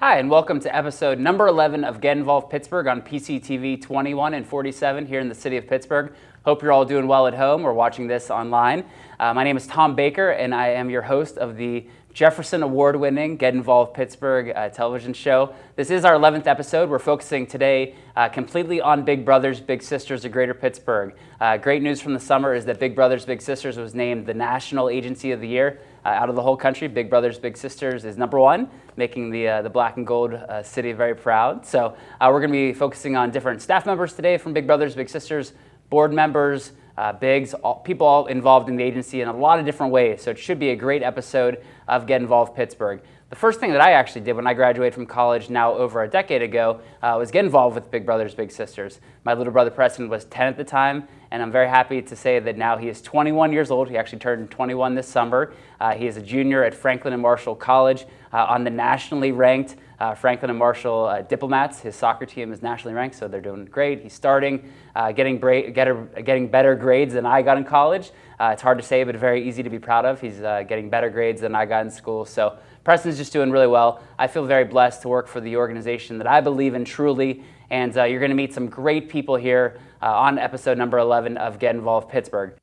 Hi, and welcome to episode number 11 of Get Involved Pittsburgh on PCTV 21 and 47 here in the city of Pittsburgh. Hope you're all doing well at home or watching this online. My name is Tom Baker, and I am your host of the Jefferson Award-winning Get Involved Pittsburgh television show. This is our 11th episode. We're focusing today completely on Big Brothers Big Sisters of Greater Pittsburgh. Great news from the summer is that Big Brothers Big Sisters was named the National Agency of the Year. Out of the whole country, Big Brothers Big Sisters is number one, making the black and gold city very proud. So we're going to be focusing on different staff members today from Big Brothers Big Sisters, board members, bigs, people all involved in the agency in a lot of different ways. So it should be a great episode of Get Involved Pittsburgh. The first thing that I actually did when I graduated from college now over a decade ago was get involved with Big Brothers Big Sisters. My little brother Preston was 10 at the time, and I'm very happy to say that now he is 21 years old. He actually turned 21 this summer. He is a junior at Franklin and Marshall College on the nationally ranked Franklin and Marshall Diplomats. His soccer team is nationally ranked, so they're doing great. He's starting, getting better grades than I got in college. It's hard to say, but very easy to be proud of. He's getting better grades than I got in school. So Preston's just doing really well. I feel very blessed to work for the organization that I believe in truly, and you're going to meet some great people here on episode number 11 of Get Involved Pittsburgh.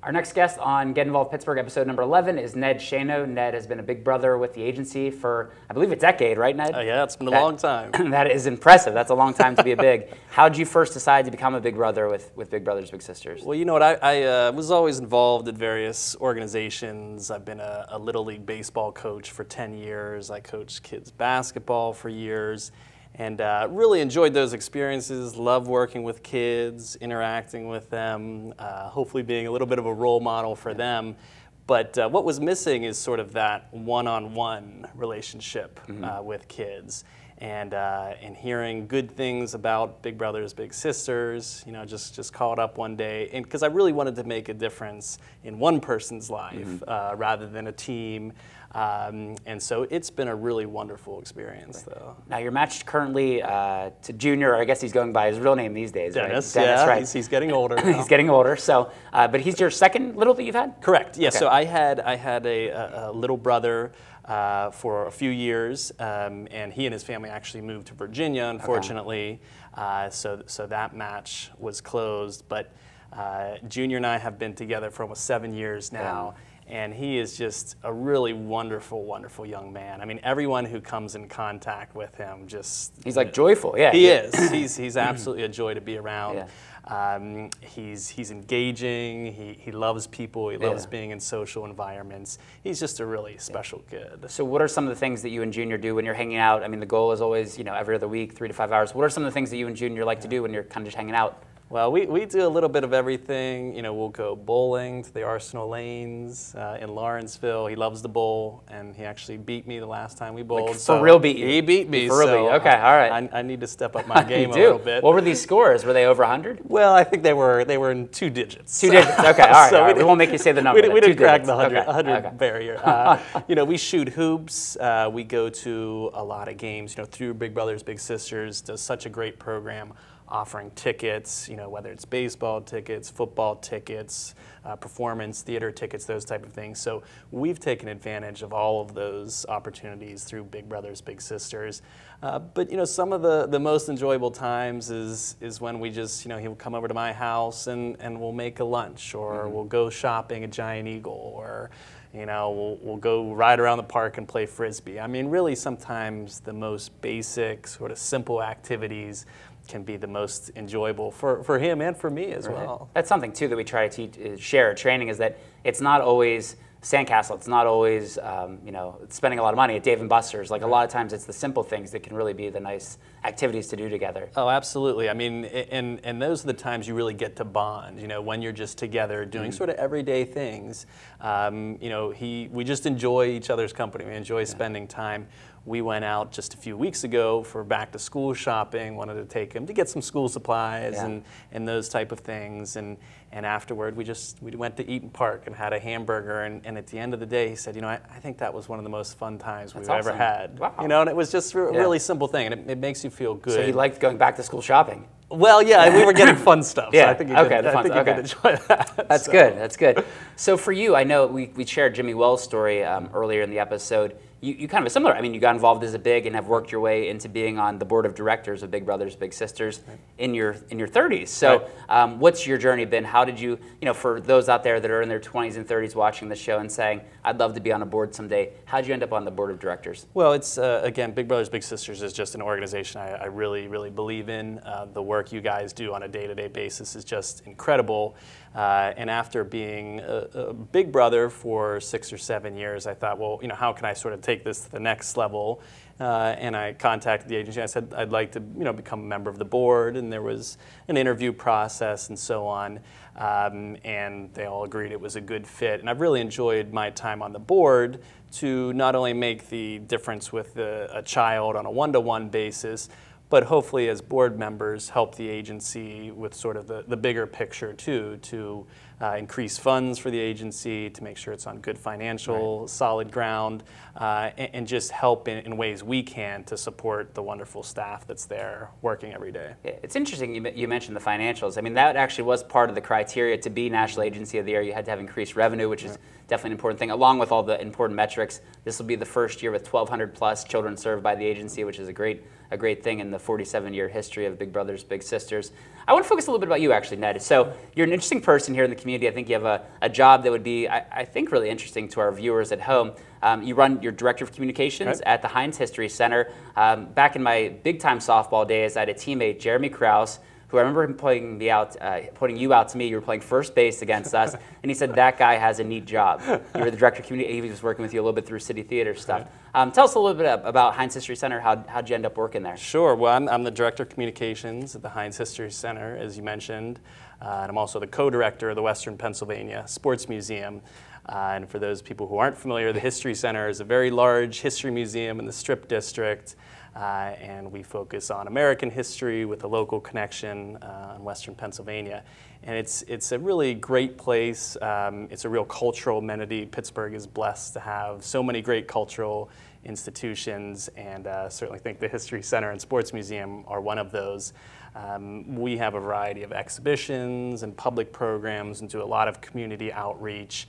Our next guest on Get Involved Pittsburgh episode number 11 is Ned Shano. Ned has been a big brother with the agency for, I believe, a decade, right, Ned? Yeah, it's been a long time. That is impressive. That's a long time to be a big. How did you first decide to become a big brother with Big Brothers Big Sisters? Well, you know what, I was always involved in various organizations. I've been a Little League baseball coach for 10 years. I coached kids basketball for years. And really enjoyed those experiences, love working with kids, interacting with them, hopefully being a little bit of a role model for them. But what was missing is sort of that one-on-one relationship with kids. And hearing good things about Big Brothers Big Sisters, you know, just called up one day. And because I really wanted to make a difference in one person's life rather than a team. And so it's been a really wonderful experience, though. Now you're matched currently to Junior, or I guess he's going by his real name these days, Dennis, right? Dennis, yeah, right? He's getting older now. He's getting older. So, but he's your second little that you've had? Correct. Yeah. Okay. So I had a little brother for a few years, and he and his family actually moved to Virginia, unfortunately. Okay. So that match was closed, but Junior and I have been together for almost 7 years now. Yeah. And he is just a really wonderful, wonderful young man. I mean, everyone who comes in contact with him just... He's like joyful, yeah. He is. He's absolutely a joy to be around. Yeah. He's engaging. He loves people. He loves being in social environments. He's just a really special kid. So what are some of the things that you and Junior do when you're hanging out? I mean, the goal is always, you know, every other week, 3 to 5 hours. What are some of the things that you and Junior like to do when you're kind of just hanging out? Well, we do a little bit of everything. You know, we'll go bowling to the Arsenal Lanes in Lawrenceville. He loves to bowl, and he actually beat me the last time we bowled. Like for real beat you? He beat me. For real beat you. Okay, all right. I need to step up my game a little bit. What were these scores? Were they over 100? Well, I think they were in 2 digits. 2 digits. Okay, all right. So we won't make you say the number. We didn't crack the 100 barrier. You know, we shoot hoops. We go to a lot of games. You know, through Big Brothers Big Sisters does such a great program, offering tickets, you know, whether it's baseball tickets, football tickets, performance, theater tickets, those type of things. So we've taken advantage of all of those opportunities through Big Brothers Big Sisters. But, you know, some of the most enjoyable times is when we just, you know, he'll come over to my house and we'll make a lunch, or we'll go shopping at Giant Eagle, or, you know, we'll go ride around the park and play Frisbee. I mean, really sometimes the most basic, sort of simple activities can be the most enjoyable for him and for me as well. That's something, too, that we try to share at training, is that it's not always sandcastle. It's not always, you know, spending a lot of money at Dave & Buster's. Like, a lot of times it's the simple things that can really be the nice activities to do together. Oh, absolutely. I mean, and those are the times you really get to bond, you know, when you're just together doing sort of everyday things. You know, we just enjoy each other's company. We enjoy spending time. We went out just a few weeks ago for back to school shopping, wanted to take him to get some school supplies and those type of things. And afterward, we went to Eaton Park and had a hamburger. And at the end of the day, he said, you know, I think that was one of the most fun times we've ever had. Wow. You know, and it was just a really simple thing, and it makes you feel good. So he liked going back to school shopping? Well, yeah, we were getting fun stuff. So I think he did enjoy that. That's good. That's good. So for you, I know we shared Jimmy Wells' story earlier in the episode. you kind of a similar. I mean, you got involved as a big and have worked your way into being on the board of directors of Big Brothers Big Sisters in your 30s. So, what's your journey been? How did you for those out there that are in their 20s and 30s watching the show and saying, "I'd love to be on a board someday." How did you end up on the board of directors? Well, it's again, Big Brothers Big Sisters is just an organization I really, really believe in. The work you guys do on a day-to-day basis is just incredible. And after being a big brother for 6 or 7 years, I thought, well, how can I sort of take this to the next level? And I contacted the agency. I said, I'd like to, become a member of the board. And there was an interview process and so on. And they all agreed it was a good fit. And I've really enjoyed my time on the board to not only make the difference with a child on a one-to-one basis, but hopefully as board members help the agency with sort of the bigger picture too, to increase funds for the agency, to make sure it's on good financial, solid ground, and just help in ways we can to support the wonderful staff that's there working every day. Yeah, it's interesting you mentioned the financials. I mean, that actually was part of the criteria to be National Agency of the Year. You had to have increased revenue, which is definitely an important thing, along with all the important metrics. This will be the first year with 1,200 plus children served by the agency, which is a great thing in the 47-year history of Big Brothers Big Sisters. I want to focus a little bit about you, actually, Ned. So you're an interesting person here in the community. I think you have a job that would be, I think, really interesting to our viewers at home. You're director of communications at the Heinz History Center. Back in my big-time softball days, I had a teammate, Jeremy Krause, who I remember him pointing you out to me. You were playing first base against us, and he said, that guy has a neat job. You were the director of community. He was working with you a little bit through City Theater stuff. Tell us a little bit about Heinz History Center. How'd you end up working there? Sure. Well, I'm the director of communications at the Heinz History Center, as you mentioned. And I'm also the co-director of the Western Pennsylvania Sports Museum. And for those people who aren't familiar, the History Center is a very large history museum in the Strip District. And we focus on American history with a local connection in Western Pennsylvania. And it's a really great place. It's a real cultural amenity. Pittsburgh is blessed to have so many great cultural institutions, and certainly think the History Center and Sports Museum are one of those. We have a variety of exhibitions and public programs and do a lot of community outreach.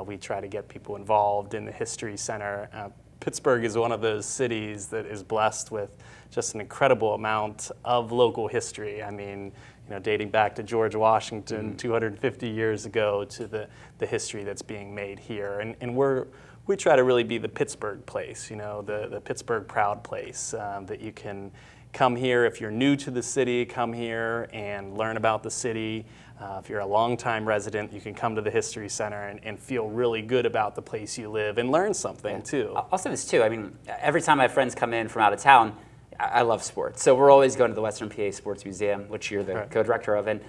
We try to get people involved in the History Center. Pittsburgh is one of those cities that is blessed with just an incredible amount of local history. I mean, dating back to George Washington 250 years ago to the history that's being made here. And we try to really be the Pittsburgh place, the Pittsburgh proud place, that you can come here. If you're new to the city, come here and learn about the city. If you're a longtime resident, you can come to the History Center and feel really good about the place you live and learn something too. I'll say this too. I mean, every time my friends come in from out of town, I love sports. So we're always going to the Western PA Sports Museum, which you're the co-director of, and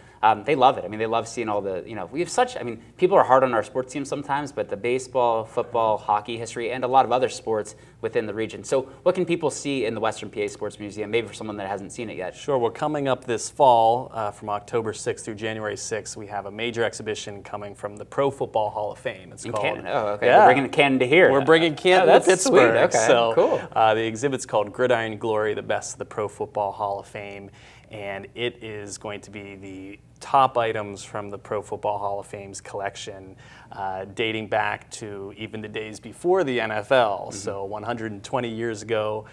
they love it. I mean, they love seeing all the, we have such, people are hard on our sports team sometimes, but the baseball, football, hockey history, and a lot of other sports within the region. So what can people see in the Western PA Sports Museum, maybe for someone that hasn't seen it yet? Sure. Well, coming up this fall, from October 6th through January 6th, we have a major exhibition coming from the Pro Football Hall of Fame. It's called Canton. Oh, okay. Yeah. We're bringing Canton to here. We're bringing Canton to Pittsburgh. Sweet. Okay, so, cool. The exhibit's called Gridiron Glory, the best of the Pro Football Hall of Fame. And it is going to be the top items from the Pro Football Hall of Fame's collection, dating back to even the days before the NFL. So 120 years ago,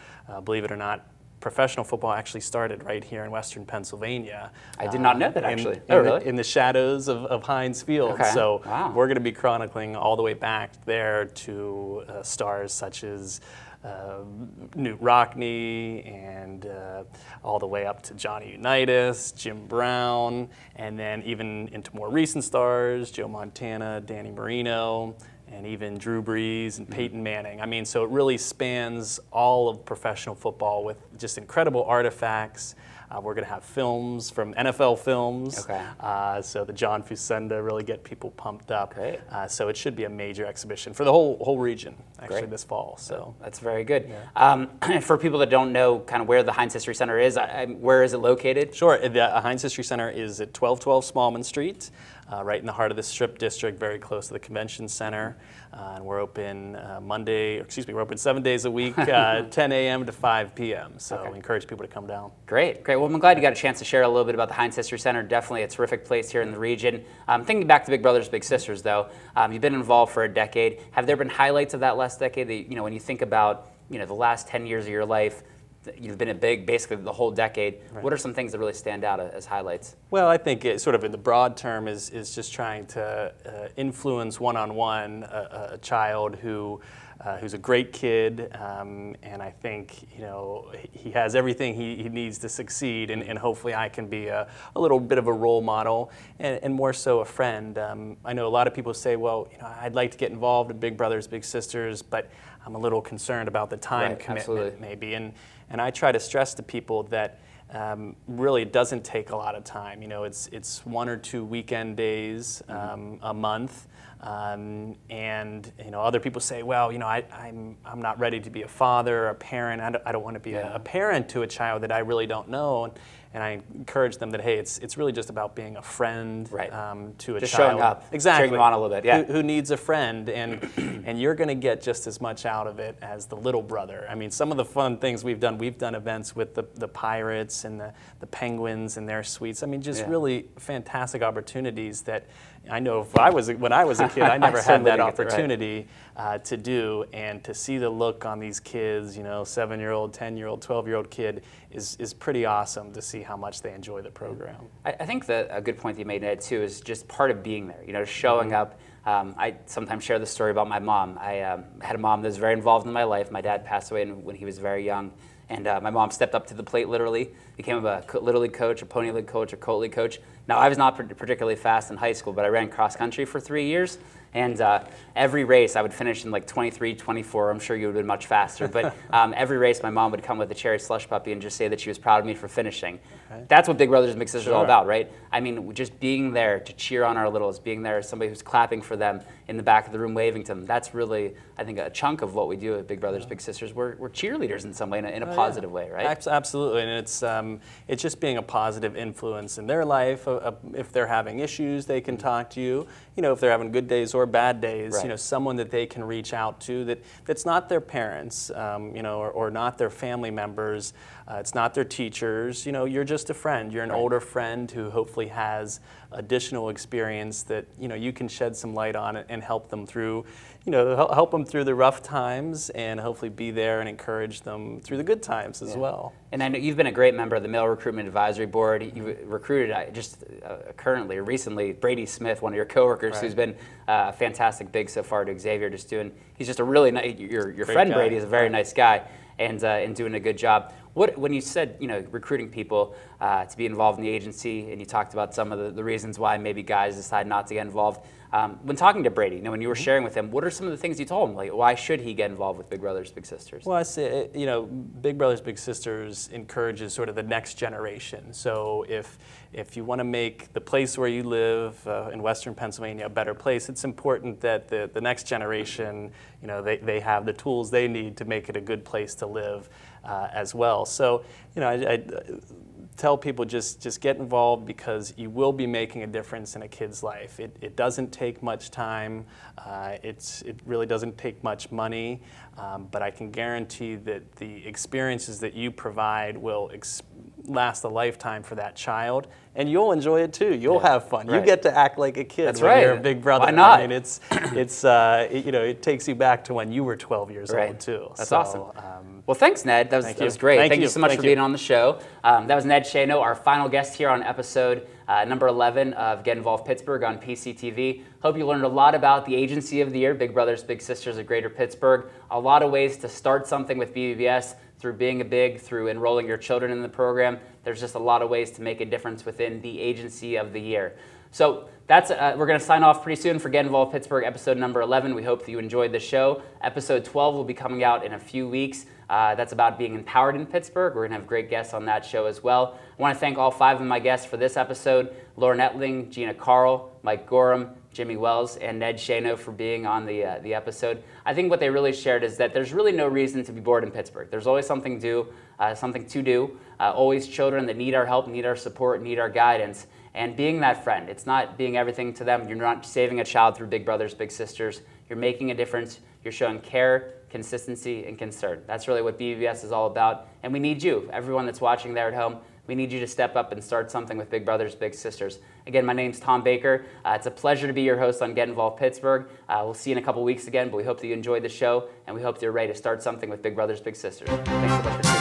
believe it or not, professional football actually started right here in Western Pennsylvania. I did not know that, actually. In the shadows of Heinz Field. Okay. So wow. We're going to be chronicling all the way back there to stars such as Newt Rockne and all the way up to Johnny Unitas, Jim Brown, and then even into more recent stars, Joe Montana, Danny Marino, and even Drew Brees and Peyton Manning. I mean, so it really spans all of professional football with just incredible artifacts. We're going to have films from NFL films. Okay. So the John Fusenda really get people pumped up. Great. So it should be a major exhibition for the whole region, actually, Great. This fall. So that's very good. Yeah. For people that don't know kind of where the Heinz History Center is, where is it located? Sure. The Heinz History Center is at 1212 Smallman Street. right in the heart of the Strip District, very close to the convention center. And we're open we're open 7 days a week, 10 a.m. to 5 p.m. So we encourage people to come down. Great, great. Well, I'm glad you got a chance to share a little bit about the Heinz History Center. Definitely a terrific place here in the region. Thinking back to Big Brothers Big Sisters, though, you've been involved for a decade. Have there been highlights of that last decade that, when you think about, the last 10 years of your life? You've been basically the whole decade. Right. What are some things that really stand out as highlights? Well, I think it, sort of in the broad term is just trying to influence one-on-one a child who's a great kid, and I think he has everything he needs to succeed, and hopefully I can be a little bit of a role model, and more so a friend. I know a lot of people say, well, I'd like to get involved in Big Brothers Big Sisters, but I'm a little concerned about the time commitment, maybe. And I try to stress to people that really it doesn't take a lot of time. It's 1 or 2 weekend days a month. And other people say, well, I'm not ready to be a father or a parent. I don't want to be a parent to a child that I really don't know. And I encourage them that, hey, it's really just about being a friend to a child. Just showing up, cheering them on a little bit, who needs a friend, and you're going to get just as much out of it as the little brother. I mean, some of the fun things we've done events with the Pirates and the Penguins and their suites. I mean, just really fantastic opportunities that I know when I was a kid, I never had that opportunity to do, and to see the look on these kids, 7-year-old, 10-year-old, 12-year-old kid is pretty awesome to see how much they enjoy the program. I think that a good point that you made, Ned, too, is just part of being there, showing up. I sometimes share the story about my mom. I had a mom that was very involved in my life. My dad passed away when he was very young. And my mom stepped up to the plate, literally, became a Little League coach, a Pony League coach, a Colt League coach. Now, I was not particularly fast in high school, but I ran cross country for 3 years. And every race, I would finish in like 23, 24. I'm sure you would have been much faster. But every race, my mom would come with a cherry slush puppy and just say that she was proud of me for finishing. That's what Big Brothers Big Sisters is all about, right? I mean, just being there to cheer on our littles, being there as somebody who's clapping for them in the back of the room, waving to them. That's really, I think, a chunk of what we do at Big Brothers Big Sisters. We're cheerleaders in some way, in a positive way, right? Absolutely, and it's just being a positive influence in their life. If they're having issues, they can talk to you. If they're having good days or bad days, someone that they can reach out to that's not their parents, or not their family members. It's not their teachers. You're just a friend. You're an older friend who hopefully has additional experience that you can shed some light on it and help them through, help them through the rough times, and hopefully be there and encourage them through the good times as well. And I know you've been a great member of the Male Recruitment Advisory Board. You recruited recently Brady Smith, one of your coworkers, who's been a fantastic big so far to Xavier. He's just a really nice. Your friend Brady is a very nice guy, and doing a good job. When you said recruiting people to be involved in the agency, and you talked about some of the reasons why maybe guys decide not to get involved, when talking to Brady, when you were sharing with him, what are some of the things you told him? Like, why should he get involved with Big Brothers Big Sisters? Well, I say Big Brothers Big Sisters encourages sort of the next generation. So if you want to make the place where you live in Western Pennsylvania a better place, it's important that the next generation, they have the tools they need to make it a good place to live as well. So, I tell people just get involved, because you will be making a difference in a kid's life. It doesn't take much time. It really doesn't take much money, but I can guarantee that the experiences that you provide will last a lifetime for that child, and you'll enjoy it too. You'll have fun. You get to act like a kid when you're a big brother. Why not? I mean, it takes you back to when you were 12 years old too. That's awesome. Well, thanks, Ned. That was great. Thank you so much for being on the show. That was Ned Shano, our final guest here on episode number 11 of Get Involved Pittsburgh on PCTV. Hope you learned a lot about the agency of the year, Big Brothers Big Sisters of Greater Pittsburgh. A lot of ways to start something with BBBS, through being a big, through enrolling your children in the program. There's just a lot of ways to make a difference within the agency of the year. So that's we're going to sign off pretty soon for Get Involved Pittsburgh episode number 11. We hope that you enjoyed the show. Episode 12 will be coming out in a few weeks. That's about being empowered in Pittsburgh. We're going to have great guests on that show as well. I want to thank all 5 of my guests for this episode: Lauren Etling, Gina Carl, Mike Gorham, Jimmy Wells, and Ned Shano for being on the episode. I think what they really shared is that there's really no reason to be bored in Pittsburgh. There's always something to do. Always children that need our help, need our support, need our guidance. And being that friend, it's not being everything to them. You're not saving a child through big brothers, big sisters. You're making a difference. You're showing care, consistency, and concern. That's really what BVS is all about. And we need you, everyone that's watching there at home. We need you to step up and start something with Big Brothers Big Sisters. Again, my name's Tom Baker. It's a pleasure to be your host on Get Involved Pittsburgh. We'll see you in a couple weeks again, but we hope that you enjoyed the show, and we hope that you're ready to start something with Big Brothers Big Sisters. Thanks so much for